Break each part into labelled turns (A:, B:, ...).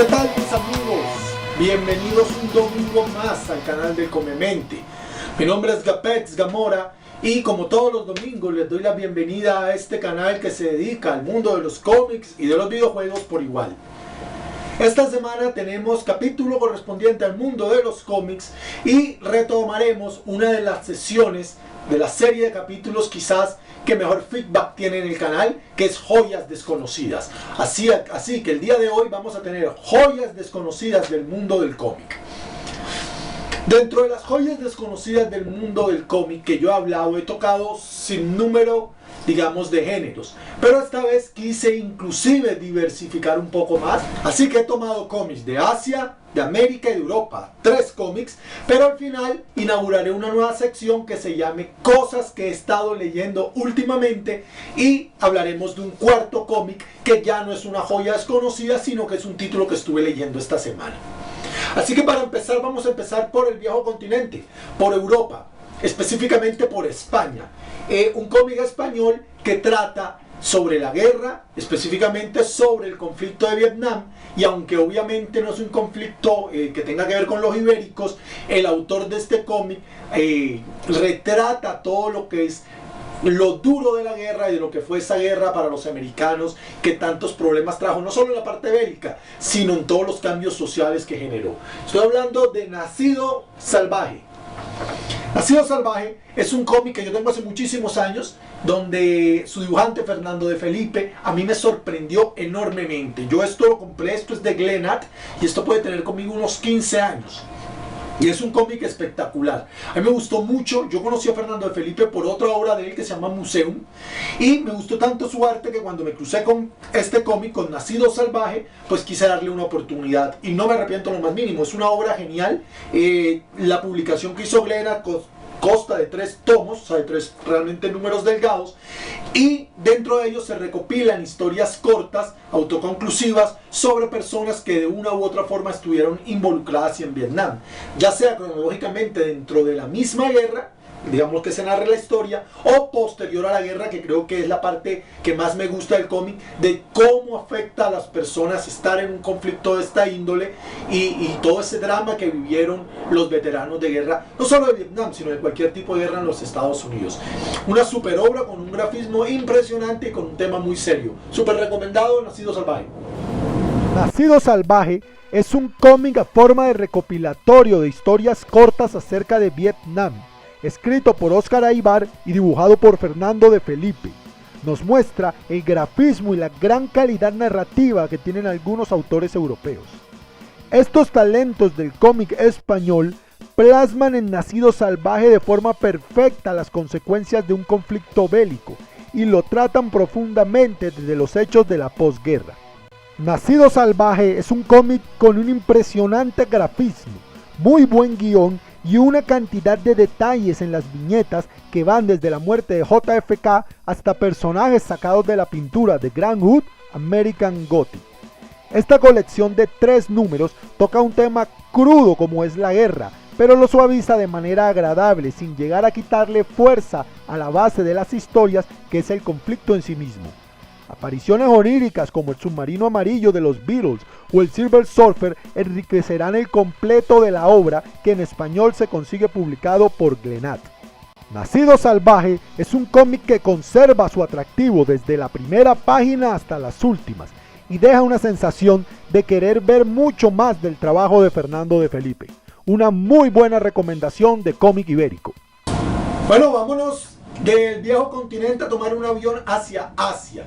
A: ¿Qué tal, mis amigos? Bienvenidos un domingo más al canal de Comemente. Mi nombre es Gapex Gamora y como todos los domingos les doy la bienvenida a este canal que se dedica al mundo de los cómics y de los videojuegos por igual. Esta semana tenemos capítulo correspondiente al mundo de los cómics y retomaremos una de las sesiones de la serie de capítulos quizás que mejor feedback tiene en el canal, que es Joyas Desconocidas. Así que el día de hoy vamos a tener joyas desconocidas del mundo del cómic. Dentro de las joyas desconocidas del mundo del cómic que yo he hablado, he tocado sin número, digamos, de géneros, pero esta vez quise inclusive diversificar un poco más, así que he tomado cómics de Asia, de América y de Europa, 3 cómics, pero al final inauguraré una nueva sección que se llame Cosas que he estado leyendo últimamente y hablaremos de un cuarto cómic que ya no es una joya desconocida, sino que es un título que estuve leyendo esta semana. Así que para empezar vamos a empezar por el viejo continente, por Europa, específicamente por España. Un cómic español que trata sobre la guerra, específicamente sobre el conflicto de Vietnam, y aunque obviamente no es un conflicto que tenga que ver con los ibéricos, el autor de este cómic retrata todo lo que es lo duro de la guerra y de lo que fue esa guerra para los americanos, que tantos problemas trajo, no solo en la parte bélica, sino en todos los cambios sociales que generó. Estoy hablando de Nacido Salvaje. Nacido Salvaje es un cómic que yo tengo hace muchísimos años, donde su dibujante Fernando de Felipe a mí me sorprendió enormemente. Yo esto lo compré, esto es de Glenat y esto puede tener conmigo unos 15 años. Y es un cómic espectacular. A mí me gustó mucho. Yo conocí a Fernando de Felipe por otra obra de él que se llama Museum. Y me gustó tanto su arte que cuando me crucé con este cómic, con Nacido Salvaje, pues quise darle una oportunidad. Y no me arrepiento lo más mínimo. Es una obra genial. La publicación que hizo Glenat consta de 3 tomos, o sea, de 3 realmente números delgados, y dentro de ellos se recopilan historias cortas, autoconclusivas, sobre personas que de una u otra forma estuvieron involucradas en Vietnam, ya sea cronológicamente dentro de la misma guerra, digamos que se narre la historia, o posterior a la guerra, que creo que es la parte que más me gusta del cómic, de cómo afecta a las personas estar en un conflicto de esta índole y todo ese drama que vivieron los veteranos de guerra, no solo de Vietnam, sino de cualquier tipo de guerra en los Estados Unidos. Una super obra con un grafismo impresionante y con un tema muy serio. Súper recomendado, Nacido Salvaje.
B: Nacido Salvaje es un cómic a forma de recopilatorio de historias cortas acerca de Vietnam, escrito por Óscar Aybar y dibujado por Fernando de Felipe. Nos muestra el grafismo y la gran calidad narrativa que tienen algunos autores europeos. Estos talentos del cómic español plasman en Nacido Salvaje de forma perfecta las consecuencias de un conflicto bélico y lo tratan profundamente desde los hechos de la posguerra. Nacido Salvaje es un cómic con un impresionante grafismo, muy buen guión y una cantidad de detalles en las viñetas que van desde la muerte de JFK hasta personajes sacados de la pintura de Grant Wood, American Gothic. Esta colección de 3 números toca un tema crudo como es la guerra, pero lo suaviza de manera agradable sin llegar a quitarle fuerza a la base de las historias, que es el conflicto en sí mismo. Apariciones oníricas como el submarino amarillo de los Beatles o el Silver Surfer enriquecerán el completo de la obra, que en español se consigue publicado por Glenat. Nacido Salvaje es un cómic que conserva su atractivo desde la primera página hasta las últimas y deja una sensación de querer ver mucho más del trabajo de Fernando de Felipe. Una muy buena recomendación de cómic ibérico.
A: Bueno, vámonos del viejo continente a tomar un avión hacia Asia.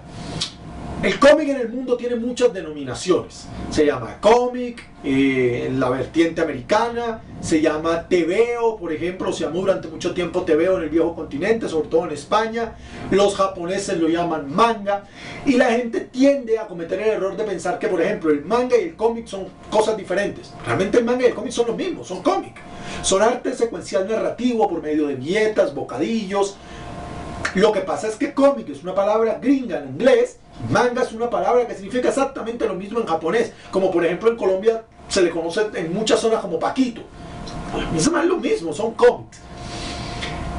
A: El cómic en el mundo tiene muchas denominaciones. Se llama cómic, la vertiente americana, se llama tebeo, por ejemplo, se llamó durante mucho tiempo tebeo en el viejo continente, sobre todo en España. Los japoneses lo llaman manga. Y la gente tiende a cometer el error de pensar que, por ejemplo, el manga y el cómic son cosas diferentes. Realmente el manga y el cómic son los mismos, son cómic. Son arte secuencial narrativo por medio de viñetas, bocadillos. Lo que pasa es que cómic es una palabra gringa en inglés, manga es una palabra que significa exactamente lo mismo en japonés, como por ejemplo en Colombia se le conoce en muchas zonas como paquito. Es lo mismo, son cómics.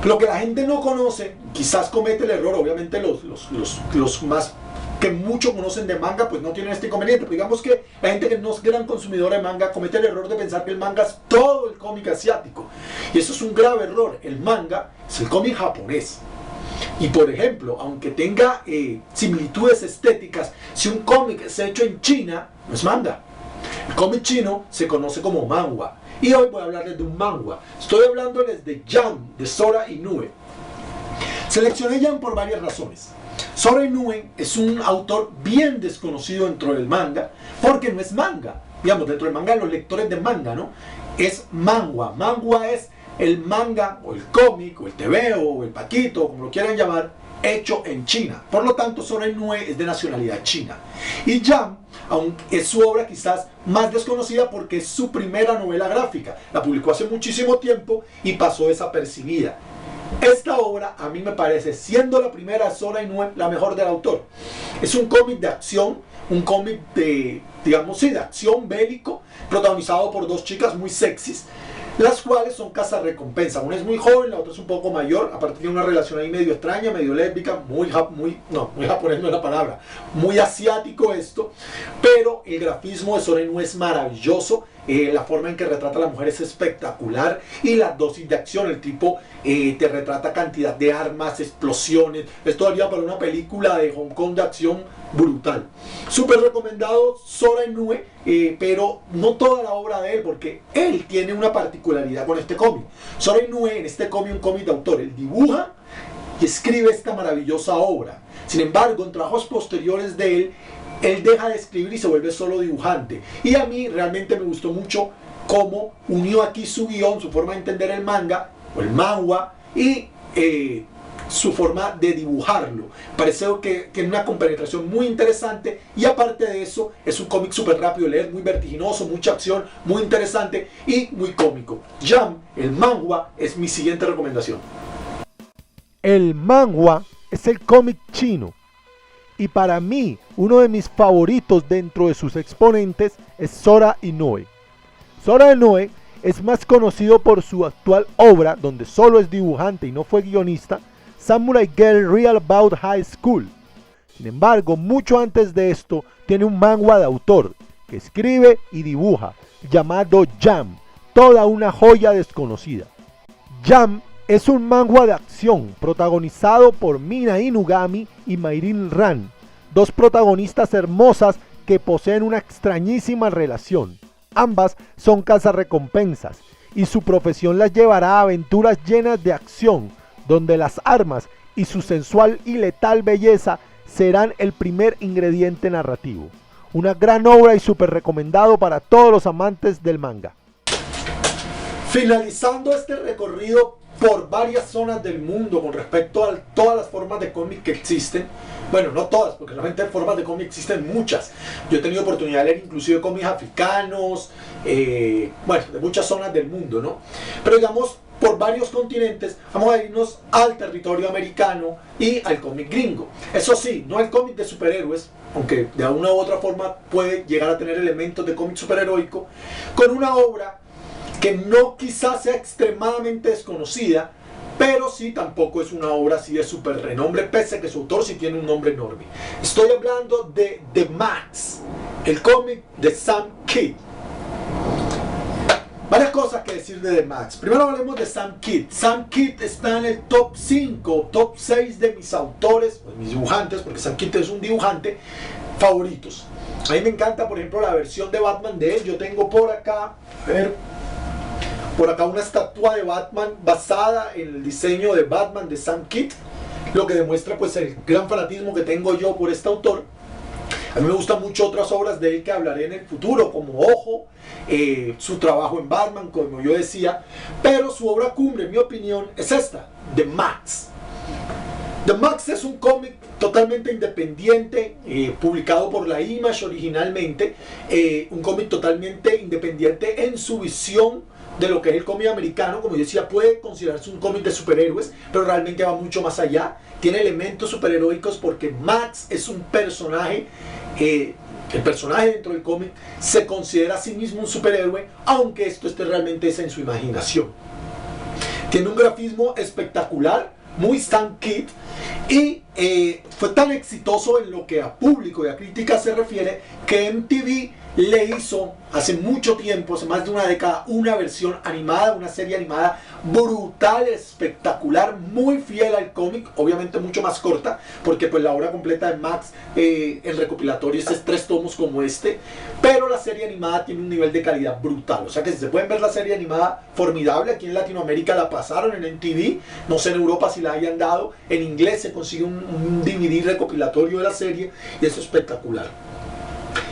A: Lo que la gente no conoce, quizás comete el error, obviamente los más que muchos conocen de manga pues no tienen este inconveniente. Pero digamos que la gente que no es gran consumidora de manga comete el error de pensar que el manga es todo el cómic asiático. Y eso es un grave error. El manga es el cómic japonés. Y por ejemplo, aunque tenga similitudes estéticas, si un cómic es hecho en China, no es manga. El cómic chino se conoce como manhwa. Y hoy voy a hablarles de un manhwa. Estoy hablándoles de Jam, de Sora Inoue. Seleccioné Jam por varias razones. Sora Inoue es un autor bien desconocido dentro del manga, porque no es manga. Digamos, dentro del manga, los lectores de manga, ¿no? Es manhwa. Manhwa es el manga, o el cómic, o el tebeo, o el paquito, como lo quieran llamar, hecho en China. Por lo tanto, Sora Inoue es de nacionalidad china. Y Jam, aunque es su obra quizás más desconocida porque es su primera novela gráfica. La publicó hace muchísimo tiempo y pasó desapercibida. Esta obra a mí me parece, siendo la primera Sora Inoue, la mejor del autor. Es un cómic de acción, un cómic de, digamos, sí, de acción bélico, protagonizado por dos chicas muy sexys, las cuales son cazarrecompensas. Una es muy joven, la otra es un poco mayor, aparte tiene una relación ahí medio extraña, medio lésbica, muy japonés no es la palabra, muy asiático esto, pero el grafismo de Sora Inoue es maravilloso. La forma en que retrata a la mujer es espectacular y la dosis de acción, el tipo te retrata cantidad de armas, explosiones. Esto daría para una película de Hong Kong de acción brutal. Súper recomendado Sora Inoue, pero no toda la obra de él, porque él tiene una particularidad con este cómic. Sora Inoue en este cómic, un cómic de autor, él dibuja y escribe esta maravillosa obra. Sin embargo, en trabajos posteriores de él deja de escribir y se vuelve solo dibujante. Y a mí realmente me gustó mucho cómo unió aquí su guión, su forma de entender el manga o el manhwa y su forma de dibujarlo. Parece que tiene una compenetración muy interesante y aparte de eso es un cómic súper rápido de leer, muy vertiginoso, mucha acción, muy interesante y muy cómico. Jam, el manhwa, es mi siguiente recomendación.
B: El manhwa es el cómic chino. Y para mí, uno de mis favoritos dentro de sus exponentes es Sora Inoue. Sora Inoue es más conocido por su actual obra, donde solo es dibujante y no fue guionista, Samurai Girl Real About High School. Sin embargo, mucho antes de esto, tiene un manhwa de autor, que escribe y dibuja, llamado Jam, toda una joya desconocida. Jam es un manhwa de acción protagonizado por Mina Inugami y Mayrin Ran, dos protagonistas hermosas que poseen una extrañísima relación. Ambas son cazarrecompensas y su profesión las llevará a aventuras llenas de acción, donde las armas y su sensual y letal belleza serán el primer ingrediente narrativo. Una gran obra y súper recomendado para todos los amantes del manga.
A: Finalizando este recorrido por varias zonas del mundo con respecto a todas las formas de cómic que existen. Bueno, no todas, porque realmente formas de cómic existen muchas. Yo he tenido oportunidad de leer inclusive cómics africanos, bueno, de muchas zonas del mundo, ¿no? Pero digamos, por varios continentes, vamos a irnos al territorio americano y al cómic gringo. Eso sí, no el cómic de superhéroes, aunque de una u otra forma puede llegar a tener elementos de cómic superheroico, con una obra que no quizás sea extremadamente desconocida, pero sí tampoco es una obra así de super renombre, pese a que su autor sí tiene un nombre enorme. Estoy hablando de The Maxx, el cómic de Sam Kidd. Varias cosas que decir de The Maxx. Primero hablemos de Sam Kidd. Sam Kidd está en el top 5, top 6 de mis autores, pues mis dibujantes, porque Sam Kidd es un dibujante, favoritos. A mí me encanta, por ejemplo, la versión de Batman de él. Yo tengo por acá, a ver, por acá una estatua de Batman basada en el diseño de Batman de Sam Kidd, lo que demuestra pues el gran fanatismo que tengo yo por este autor. A mí me gustan mucho otras obras de él que hablaré en el futuro, como Ojo, su trabajo en Batman, como yo decía, pero su obra cumbre, en mi opinión, es esta, The Maxx. The Maxx es un cómic totalmente independiente, publicado por la Image originalmente, un cómic totalmente independiente en su visión de lo que es el cómic americano. Como yo decía, puede considerarse un cómic de superhéroes, pero realmente va mucho más allá. Tiene elementos superheroicos porque Max es un personaje, el personaje dentro del cómic se considera a sí mismo un superhéroe, aunque esto esté realmente en su imaginación. Tiene un grafismo espectacular, muy Sam Kidd, Y fue tan exitoso en lo que a público y a crítica se refiere que MTV le hizo hace mucho tiempo, hace más de una década, una versión animada, una serie animada brutal, espectacular, muy fiel al cómic, obviamente mucho más corta, porque pues la obra completa de Max, el recopilatorio es 3 tomos como este, pero la serie animada tiene un nivel de calidad brutal, o sea que si se pueden ver la serie animada, formidable. Aquí en Latinoamérica la pasaron en MTV, no sé en Europa si la hayan dado, en inglés se consigue un DVD recopilatorio de la serie y es espectacular.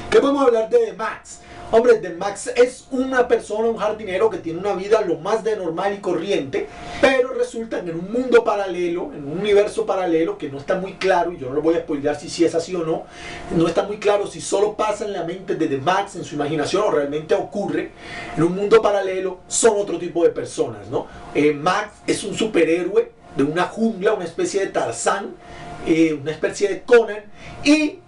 A: ¿Qué podemos hablar de The Max? Hombre, The Max es una persona, un jardinero que tiene una vida lo más de normal y corriente, pero resulta que en un mundo paralelo, en un universo paralelo que no está muy claro, y yo no lo voy a spoilear si es así o no, no está muy claro si solo pasa en la mente de The Max, en su imaginación, o realmente ocurre. En un mundo paralelo son otro tipo de personas, ¿no? Max es un superhéroe de una jungla, una especie de Tarzán, una especie de Conan, y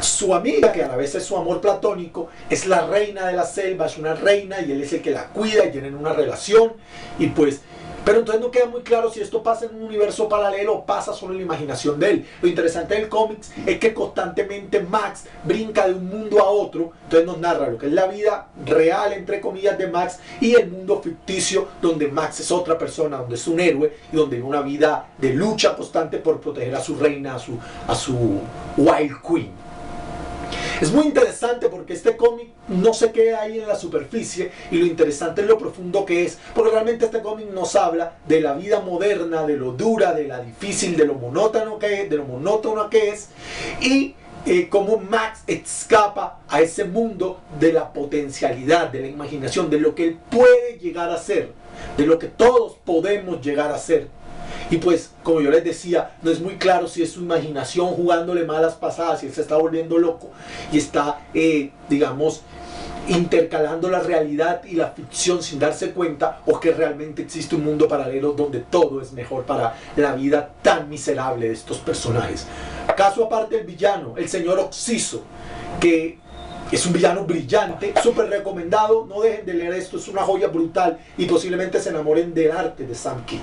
A: su amiga, que a la vez es su amor platónico, es la reina de la selva, es una reina y él es el que la cuida y tienen una relación. Y pues, pero entonces no queda muy claro si esto pasa en un universo paralelo o pasa solo en la imaginación de él. Lo interesante del cómics es que constantemente Max brinca de un mundo a otro, entonces nos narra lo que es la vida real, entre comillas, de Max y el mundo ficticio donde Max es otra persona, donde es un héroe y donde vive una vida de lucha constante por proteger a su reina, a su Wild Queen. Es muy interesante porque este cómic no se queda ahí en la superficie y lo interesante es lo profundo que es, porque realmente este cómic nos habla de la vida moderna, de lo dura, de la difícil, de lo monótono que es y cómo Max escapa a ese mundo de la potencialidad, de la imaginación, de lo que él puede llegar a ser, de lo que todos podemos llegar a ser. Y pues, como yo les decía, no es muy claro si es su imaginación jugándole malas pasadas, si él se está volviendo loco y está, digamos, intercalando la realidad y la ficción sin darse cuenta, o que realmente existe un mundo paralelo donde todo es mejor para la vida tan miserable de estos personajes. Caso aparte el villano, el señor Oxiso, que es un villano brillante, súper recomendado, no dejen de leer esto, es una joya brutal y posiblemente se enamoren del arte de Sam Kidd.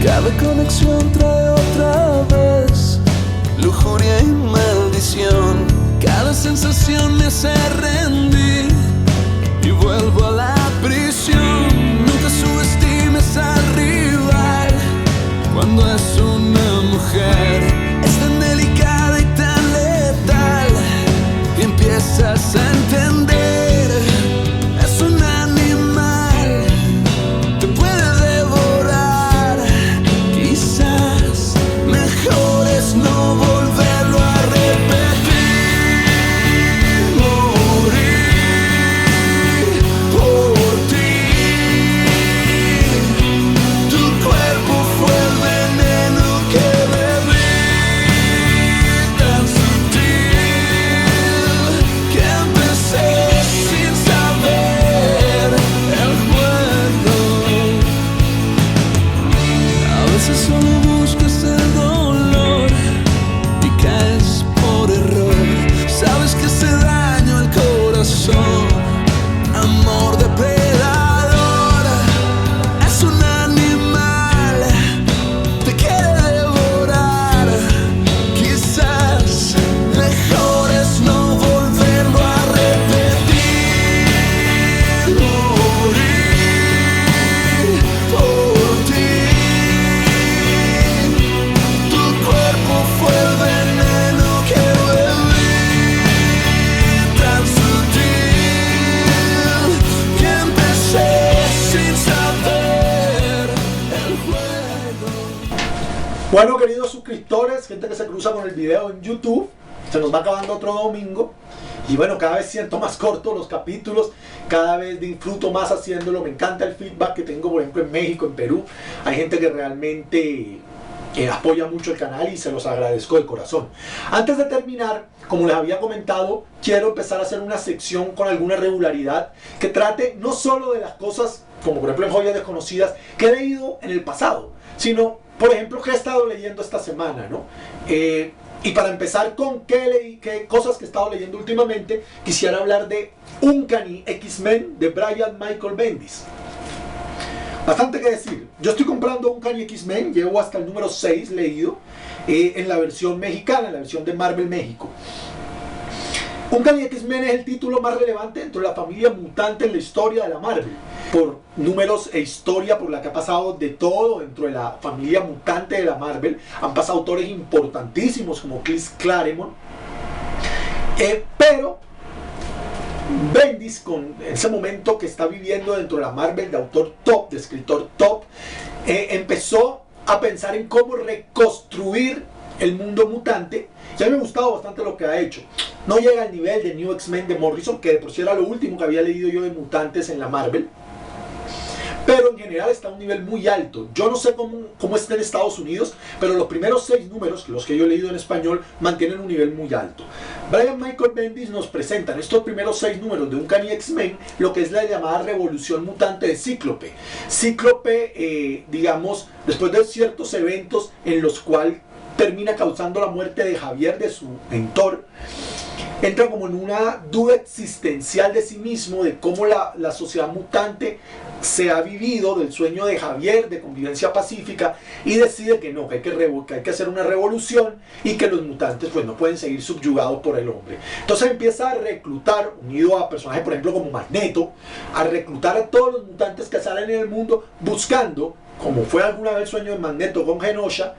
C: Cada conexión trae otra vez lujuria y maldición. Cada sensación me hace rendir y vuelvo a la prisión. Nunca subestimes al rival cuando es una mujer. Es tan delicada y tan letal y empiezas a entender. Es un animal, te puede devorar. Quizás mejor es no volverlo a repetir. Morir por ti. Tu cuerpo fue el veneno que bebí, tan sutil que empecé sin saber el juego. A veces solo buscas el dolor y caes por error. Sabes que hace daño al corazón, amor depredador. Es un animal, te quiere devorar. Quizás mejor es no volverlo a repetir. Morir por ti. Tu cuerpo fue el veneno que bebí, tan sutil que empecé sin saber el juego.
A: Bueno, queridos suscriptores, gente que se cruza con el video en YouTube, se nos va acabando otro domingo. Y bueno, cada vez siento más cortos los capítulos, cada vez disfruto más haciéndolo. Me encanta el feedback que tengo, por ejemplo, en México, en Perú. Hay gente que realmente apoya mucho el canal y se los agradezco de corazón. Antes de terminar, como les había comentado, quiero empezar a hacer una sección con alguna regularidad que trate no solo de las cosas, como por ejemplo en Joyas Desconocidas, que he leído en el pasado, sino, por ejemplo, que he estado leyendo esta semana, ¿no? Y para empezar con qué cosas que he estado leyendo últimamente, quisiera hablar de Uncanny X-Men de Brian Michael Bendis. Bastante que decir. Yo estoy comprando Uncanny X-Men, llevo hasta el número 6 leído, en la versión mexicana, en la versión de Marvel México. Uncanny X-Men es el título más relevante dentro de la familia mutante en la historia de la Marvel. Por números e historia, por la que ha pasado de todo dentro de la familia mutante de la Marvel. Han pasado autores importantísimos como Chris Claremont. Pero Bendis, con ese momento que está viviendo dentro de la Marvel de autor top, de escritor top, empezó a pensar en cómo reconstruir el mundo mutante. Ya me ha gustado bastante lo que ha hecho. No llega al nivel de New X-Men de Morrison, que de por sí era lo último que había leído yo de mutantes en la Marvel, pero en general está a un nivel muy alto. Yo no sé cómo está en Estados Unidos, pero los primeros 6 números, los que yo he leído en español, mantienen un nivel muy alto. Brian Michael Bendis nos presenta en estos primeros 6 números de Uncanny X-Men lo que es la llamada revolución mutante de Cíclope. Cíclope, digamos, después de ciertos eventos en los cuales termina causando la muerte de Javier, de su mentor, entra como en una duda existencial de sí mismo, de cómo la sociedad mutante se ha vivido, del sueño de Javier de convivencia pacífica, y decide que no, que hay que hacer una revolución y que los mutantes pues no pueden seguir subyugados por el hombre. Entonces empieza a reclutar, unido a personajes por ejemplo como Magneto, a reclutar a todos los mutantes que salen en el mundo buscando, como fue alguna vez el sueño de Magneto con Genosha,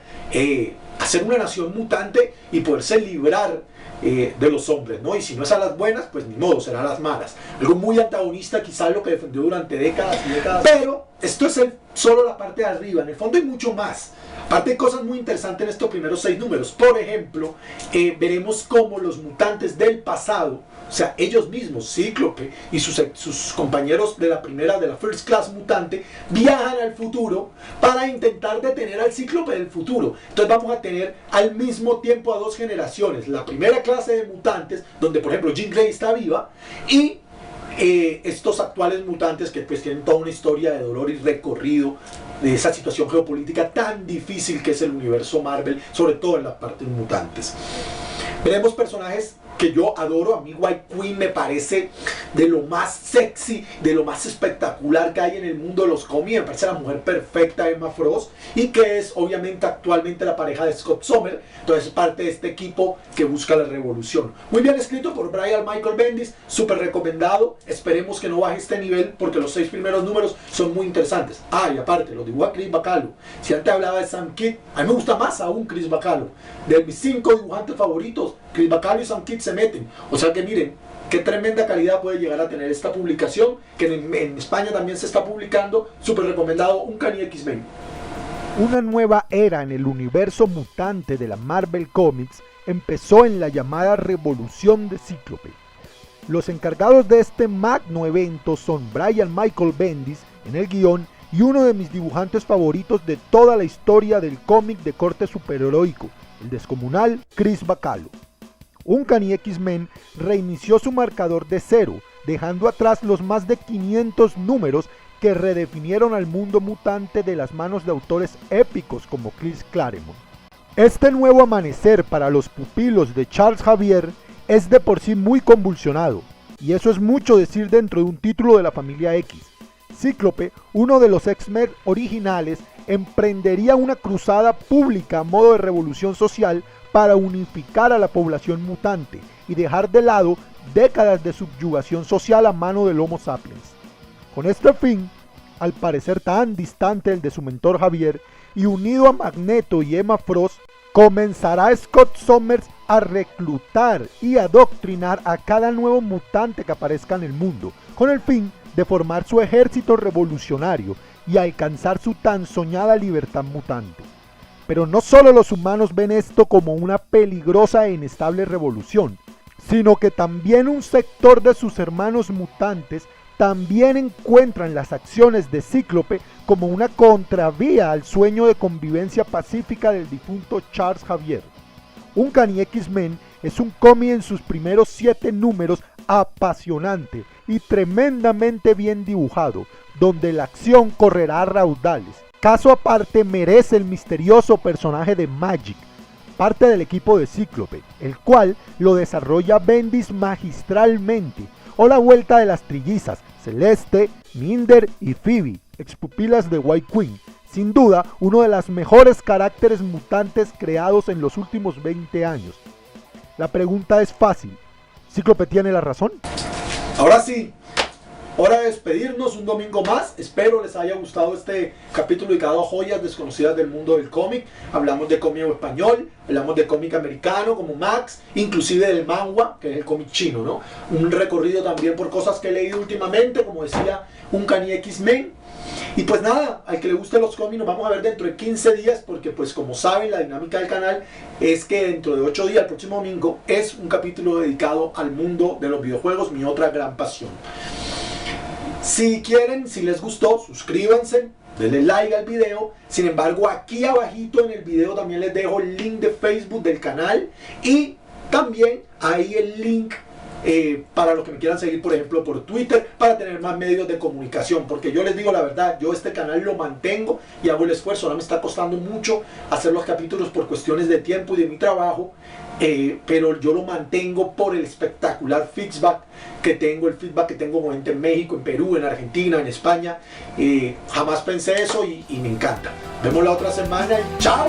A: hacer una nación mutante y poderse librar de los hombres, ¿no? Y si no es a las buenas, pues ni modo, será a las malas. Algo muy antagonista, quizás lo que defendió durante décadas y décadas. Pero esto es solo la parte de arriba. En el fondo hay mucho más. Aparte hay cosas muy interesantes en estos primeros 6 números. Por ejemplo, veremos cómo los mutantes del pasado, o sea, ellos mismos, Cíclope y sus compañeros de la First Class mutante, viajan al futuro para intentar detener al Cíclope del futuro. Entonces vamos a tener al mismo tiempo a 2 generaciones. La primera clase de mutantes, donde por ejemplo Jean Grey está viva, y estos actuales mutantes que pues tienen toda una historia de dolor y recorrido de esa situación geopolítica tan difícil que es el universo Marvel, sobre todo en la parte de mutantes. Veremos personajes que yo adoro. A mí White Queen me parece de lo más sexy, de lo más espectacular que hay en el mundo de los cómics. Me parece la mujer perfecta, Emma Frost, y que es obviamente actualmente la pareja de Scott Summers. Entonces es parte de este equipo que busca la revolución. Muy bien escrito por Brian Michael Bendis, súper recomendado. Esperemos que no baje este nivel porque los 6 primeros números son muy interesantes. Y aparte, los dibuja Chris Bacalo. Si antes hablaba de Sam Kidd, a mí me gusta más aún Chris Bacalo. De mis 5 dibujantes favoritos, Chris Bacalo y Sam Kidd se meten. O sea que miren, qué tremenda calidad puede llegar a tener esta publicación, que en España también se está publicando. Súper recomendado, Uncanny X-Men.
B: Una nueva era en el universo mutante de la Marvel Comics empezó en la llamada Revolución de Cíclope. Los encargados de este magno evento son Brian Michael Bendis en el guión y uno de mis dibujantes favoritos de toda la historia del cómic de corte superheroico, el descomunal Chris Bacalo. Uncanny X-Men reinició su marcador de 0, dejando atrás los más de 500 números que redefinieron al mundo mutante de las manos de autores épicos como Chris Claremont. Este nuevo amanecer para los pupilos de Charles Xavier es de por sí muy convulsionado, y eso es mucho decir dentro de un título de la familia X. Cíclope, uno de los X-Men originales, emprendería una cruzada pública a modo de revolución social para unificar a la población mutante y dejar de lado décadas de subyugación social a mano del Homo sapiens. Con este fin, al parecer tan distante del de su mentor Javier, y unido a Magneto y Emma Frost, comenzará Scott Summers a reclutar y adoctrinar a cada nuevo mutante que aparezca en el mundo, con el fin de formar su ejército revolucionario y alcanzar su tan soñada libertad mutante. Pero no solo los humanos ven esto como una peligrosa e inestable revolución, sino que también un sector de sus hermanos mutantes también encuentran las acciones de Cíclope como una contravía al sueño de convivencia pacífica del difunto Charles Xavier. Uncanny X-Men es un cómic en sus primeros 7 números apasionante y tremendamente bien dibujado, donde la acción correrá a raudales. Caso aparte merece el misterioso personaje de Magik, parte del equipo de Cíclope, el cual lo desarrolla Bendis magistralmente, o la vuelta de las trillizas, Celeste, Minder y Phoebe, expupilas de White Queen. Sin duda, uno de los mejores caracteres mutantes creados en los últimos 20 años. La pregunta es fácil, ¿Cíclope tiene la razón?
A: Ahora sí, hora de despedirnos un domingo más. Espero les haya gustado este capítulo dedicado a joyas desconocidas del mundo del cómic. Hablamos de cómic español, hablamos de cómic americano como Max, inclusive del manhwa, que es el cómic chino, ¿no? Un recorrido también por cosas que he leído últimamente, como decía Uncanny X-Men. Y pues nada, al que le gusten los cómics nos vamos a ver dentro de 15 días, porque pues como saben la dinámica del canal es que dentro de 8 días, el próximo domingo, es un capítulo dedicado al mundo de los videojuegos, mi otra gran pasión. Si quieren, si les gustó, suscríbanse, denle like al video. Sin embargo, aquí abajito en el video también les dejo el link de Facebook del canal y también ahí el link para los que me quieran seguir, por ejemplo, por Twitter, para tener más medios de comunicación, porque yo les digo la verdad, yo este canal lo mantengo y hago el esfuerzo. Ahora me está costando mucho hacer los capítulos por cuestiones de tiempo y de mi trabajo, pero yo lo mantengo por el espectacular feedback que tengo con gente en México, en Perú, en Argentina, en España. Jamás pensé eso y me encanta. Nos vemos la otra semana y ¡chao!